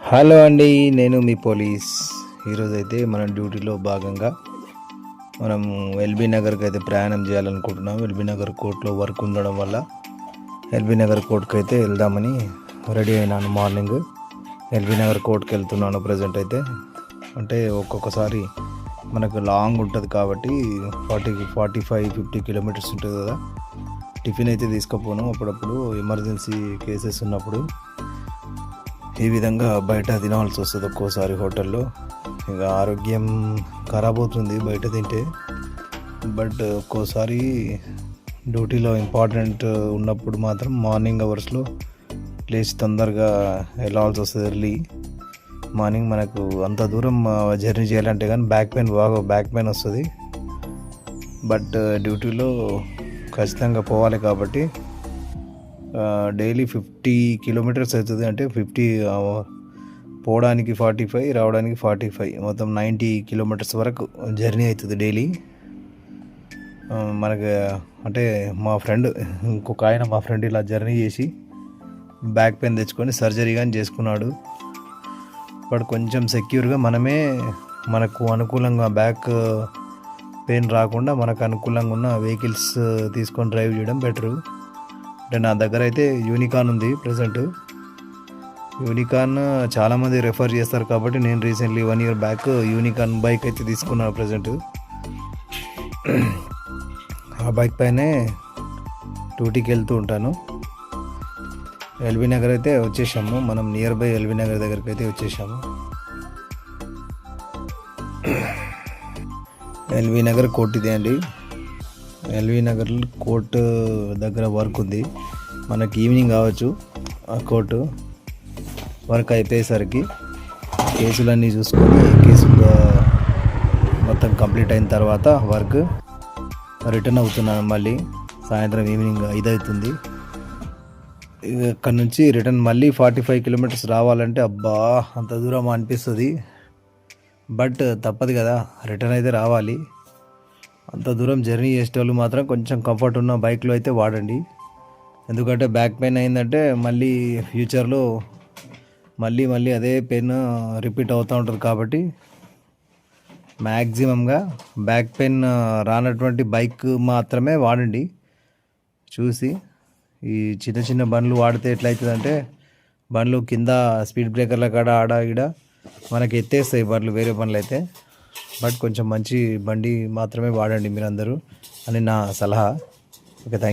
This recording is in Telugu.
హలో అండి, నేను మీ పోలీస్. ఈరోజైతే మన డ్యూటీలో భాగంగా మనం ఎల్బీ నగర్కి అయితే ప్రయాణం చేయాలనుకుంటున్నాం. ఎల్బీ నగర్ కోర్టులో వర్క్ ఉండడం వల్ల ఎల్బీ నగర్ కోర్టుకి అయితే వెళ్దామని రెడీ అయినాను. మార్నింగ్ ఎల్బీ నగర్ కోర్టుకి వెళ్తున్నాను. ప్రజెంట్ అయితే అంటే ఒక్కొక్కసారి మనకు లాంగ్ ఉంటుంది కాబట్టి 45-50 కిలోమీటర్స్ ఉంటుంది కదా. టిఫిన్ అయితే తీసుకుపోను. అప్పుడప్పుడు ఎమర్జెన్సీ కేసెస్ ఉన్నప్పుడు ఈ విధంగా బయట తినాల్సి వస్తుంది ఒక్కోసారి హోటల్లో. ఇక ఆరోగ్యం ఖరాబ్ అవుతుంది బయట తింటే. బట్ ఒక్కోసారి డ్యూటీలో ఇంపార్టెంట్ ఉన్నప్పుడు మాత్రం మార్నింగ్ అవర్స్లో లేచి తొందరగా వెళ్ళాల్సి వస్తుంది. ఎర్లీ మార్నింగ్ మనకు అంత దూరం జర్నీ చేయాలంటే కానీ బ్యాక్ పెయిన్ వస్తుంది. బట్ డ్యూటీలో ఖచ్చితంగా పోవాలి కాబట్టి డైలీ 50 కిలోమీటర్స్ అవుతుంది. అంటే 50 పోవడానికి 45, రావడానికి 45, మొత్తం 90 కిలోమీటర్స్ వరకు జర్నీ అవుతుంది డైలీ. మనకు అంటే మా ఫ్రెండ్ ఇలా జర్నీ చేసి బ్యాక్ పెయిన్ తెచ్చుకొని సర్జరీ కానీ చేసుకున్నాడు. బట్ కొంచెం సెక్యూర్గా మనకు అనుకూలంగా బ్యాక్ పెయిన్ రాకుండా మనకు అనుకూలంగా ఉన్న వెహికల్స్ తీసుకొని డ్రైవ్ చేయడం బెటరు. అంటే నా దగ్గర అయితే యూనికాన్ ఉంది ప్రజెంట్. యూనికాన్ చాలామంది రెఫర్ చేస్తారు కాబట్టి నేను recently 1 year back unicorn bike అయితే తీసుకున్నాను ప్రజెంట్. ఆ బైక్ పైనే డ్యూటీకి వెళ్తూ ఉంటాను. ఎల్బీ నగర్ అయితే వచ్చేసాము. మనం నియర్ బై ఎల్బీ నగర్ దగ్గరికి అయితే వచ్చేసాము. ఎల్బీ నగర్ కోర్టు ఇదే అండి. ఎల్బీ నగర్ కోర్టు దగ్గర వర్క్ ఉంది. మనకి ఈవినింగ్ కావచ్చు ఆ కోర్టు వర్క్ అయిపోయేసరికి కేసులన్నీ చూసుకొని కేసులు మొత్తం కంప్లీట్ అయిన తర్వాత వర్క్ రిటర్న్ అవుతున్నాను. మళ్ళీ సాయంత్రం ఈవినింగ్ 5 అవుతుంది. ఇక్కడ నుంచి రిటర్న్ మళ్ళీ 45 కిలోమీటర్స్ రావాలంటే అబ్బా అంత దూరం అనిపిస్తుంది. బట్ తప్పదు కదా, రిటర్న్ అయితే రావాలి. అంత దూరం జర్నీ చేసేటోళ్ళు మాత్రం కొంచెం కంఫర్ట్ ఉన్న బైక్లో అయితే వాడండి. ఎందుకంటే బ్యాక్ పెయిన్ అయిందంటే మళ్ళీ ఫ్యూచర్లో మళ్ళీ అదే పెయిన్ రిపీట్ అవుతూ ఉంటుంది. కాబట్టి మ్యాక్సిమంగా బ్యాక్ పెయిన్ రానటువంటి బైక్ మాత్రమే వాడండి. చూసి ఈ చిన్న బండ్లు వాడితే ఎట్లయితుందంటే బండ్లు కింద స్పీడ్ బ్రేకర్ల కాడ ఆడ ఈడ మనకి ఎత్తేస్తాయి బండ్లు, వేరే బండ్లు అయితే. బట్ కొంచెం మంచి బండి మాత్రమే వాడండి మీరందరూ అని నా సలహా. Okay, thank you.